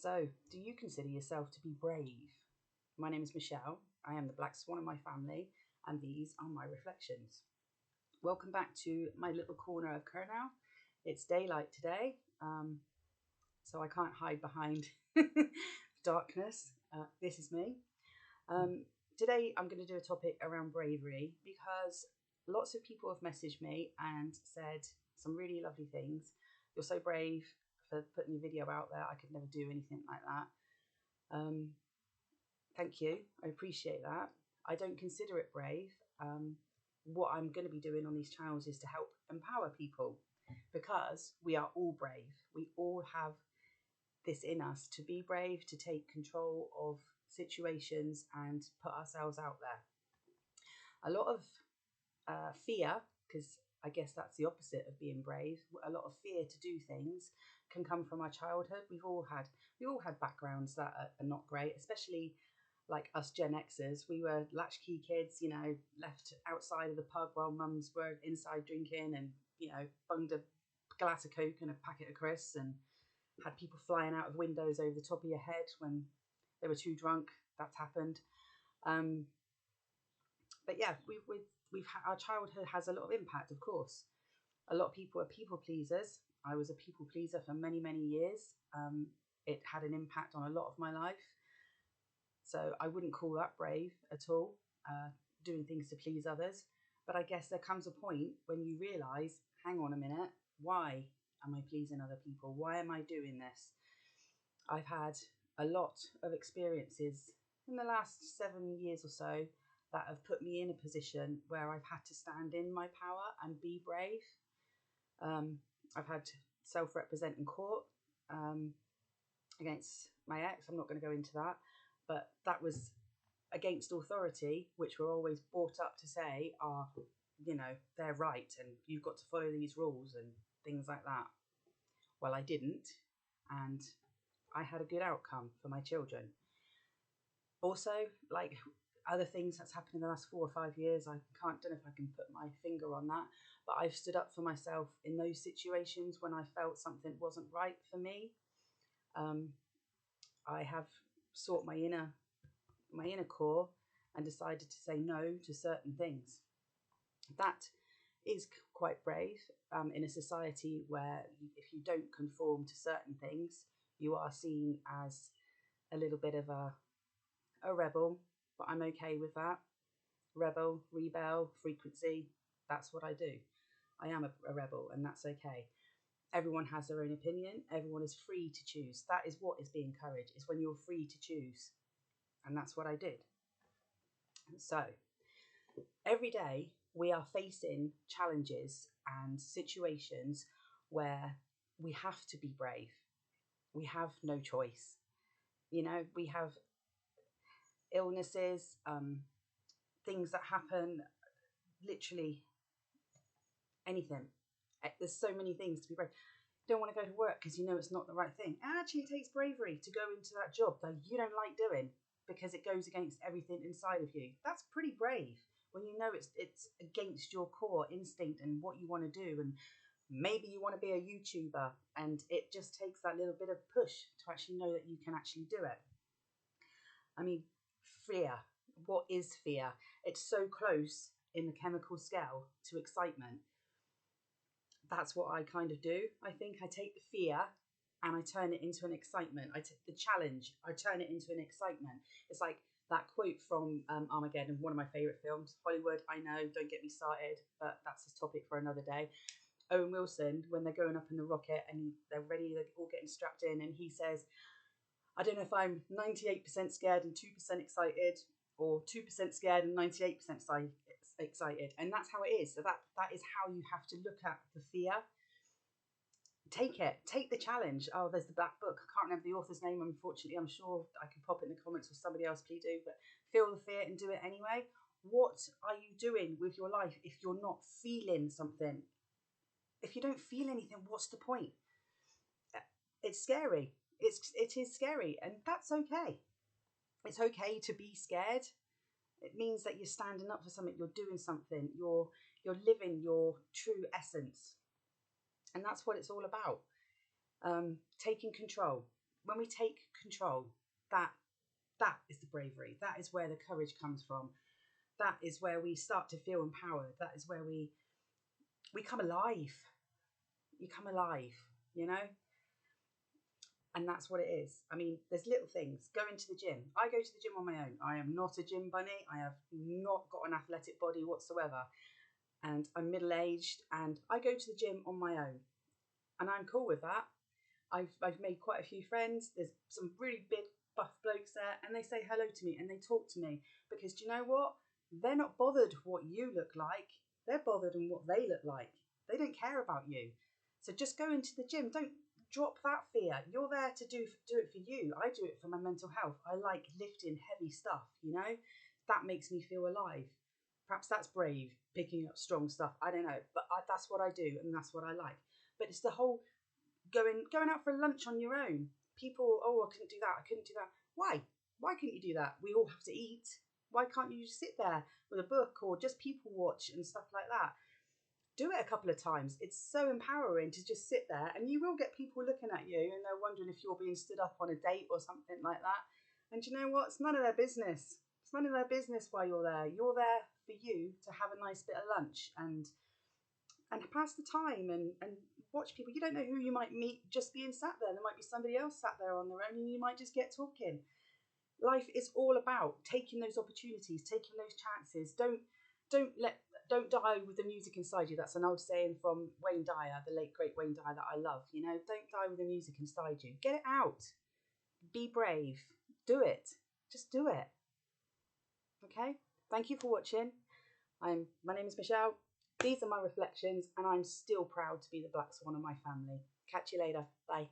So, do you consider yourself to be brave? My name is Michelle. I am the black swan of my family, and these are my reflections. Welcome back to my little corner of Kurnow. It's daylight today, so I can't hide behind darkness. This is me. Today, I'm going to do a topic around bravery because lots of people have messaged me and said some really lovely things. You're so brave for putting your video out there. I could never do anything like that. Thank you. I appreciate that. I don't consider it brave. What I'm going to be doing on these channels is to help empower people because we are all brave. We all have this in us to be brave, to take control of situations and put ourselves out there. A lot of fear, because I guess that's the opposite of being brave. A lot of fear to do things can come from our childhood. We've all had backgrounds that are not great, especially like us Gen Xers. We were latchkey kids, left outside of the pub while mums were inside drinking and, bunged a glass of Coke and a packet of crisps and had people flying out of windows over the top of your head when they were too drunk. That's happened. But yeah, we've had, our childhood has a lot of impact, of course. A lot of people are people pleasers. I was a people pleaser for many, many years. It had an impact on a lot of my life. So I wouldn't call that brave at all, doing things to please others. But I guess there comes a point when you realise, hang on a minute, why am I pleasing other people? Why am I doing this? I've had a lot of experiences in the last 7 years or so that have put me in a position where I've had to stand in my power and be brave. I've had to self-represent in court against my ex. I'm not going to go into that, but that was against authority, which we're always brought up to say are, they're right and you've got to follow these rules and things like that. Well, I didn't, and I had a good outcome for my children. Also, like other things that's happened in the last 4 or 5 years, I don't know if I can put my finger on that, but I've stood up for myself in those situations when I felt something wasn't right for me. I have sought my inner core and decided to say no to certain things. That is quite brave in a society where if you don't conform to certain things, you are seen as a little bit of a rebel, but I'm okay with that. Rebel, rebel, frequency, that's what I do. I am a rebel, and that's okay. Everyone has their own opinion. Everyone is free to choose. That is what is being encouraged, is when you're free to choose. And that's what I did. So every day we are facing challenges and situations where we have to be brave. We have no choice. We have illnesses, things that happen, literally anything. There's so many things to be brave. Don't want to go to work because it's not the right thing. Actually, it takes bravery to go into that job that you don't like doing because it goes against everything inside of you. That's pretty brave when it's against your core instinct and what you want to do. And maybe you want to be a YouTuber, and it just takes that little bit of push to actually know that you can actually do it. I mean, fear. What is fear? It's so close in the chemical scale to excitement. That's what I kind of do. I think I take the fear and I turn it into an excitement. I take the challenge, I turn it into an excitement. It's like that quote from Armageddon, one of my favourite films. Hollywood, I know, don't get me started, but that's a topic for another day. Owen Wilson, when they're going up in the rocket and they're ready, they're all getting strapped in, and he says, I don't know if I'm 98% scared and 2% excited, or 2% scared and 98% excited. And that's how it is. So that is how you have to look at the fear. Take it. Take the challenge. Oh, there's the black book. I can't remember the author's name, unfortunately. I'm sure I can pop it in the comments or somebody else please do. But feel the fear and do it anyway. What are you doing with your life if you're not feeling something? If you don't feel anything, what's the point? It's scary. It is scary, and that's okay. It's okay to be scared. It means that you're standing up for something, you're doing something, you're living your true essence. And that's what it's all about. Taking control. when we take control, that is the bravery. That is where the courage comes from. That is where we start to feel empowered. That is where we come alive. You come alive, you know? And that's what it is. I mean, there's little things. Going to the gym. I go to the gym on my own. I am not a gym bunny. I have not got an athletic body whatsoever. And I'm middle-aged and I go to the gym on my own. And I'm cool with that. I've made quite a few friends. There's some really big buff blokes there and they say hello to me and they talk to me because do you know what? They're not bothered what you look like. They're bothered on what they look like. They don't care about you. So just go into the gym. Don't drop that fear. You're there to do it for you. I do it for my mental health. I like lifting heavy stuff, you know? That makes me feel alive. Perhaps that's brave, picking up strong stuff. I don't know. But that's what I do and that's what I like. But it's the whole going out for lunch on your own. People, oh, I couldn't do that. I couldn't do that. Why? Why couldn't you do that? We all have to eat. Why can't you just sit there with a book or just people watch and stuff like that? Do it a couple of times. It's so empowering to just sit there and you will get people looking at you and they're wondering if you're being stood up on a date or something like that. And you know what? It's none of their business. It's none of their business why you're there. You're there for you to have a nice bit of lunch and pass the time and watch people. You don't know who you might meet just being sat there. There might be somebody else sat there on their own and you might just get talking. Life is all about taking those opportunities, taking those chances. Don't die with the music inside you. That's an old saying from Wayne Dyer, the late great Wayne Dyer that I love. You know, don't die with the music inside you. Get it out. Be brave. Do it. Just do it. Okay? Thank you for watching. My name is Michelle. These are my reflections and I'm still proud to be the black swan of my family. Catch you later. Bye.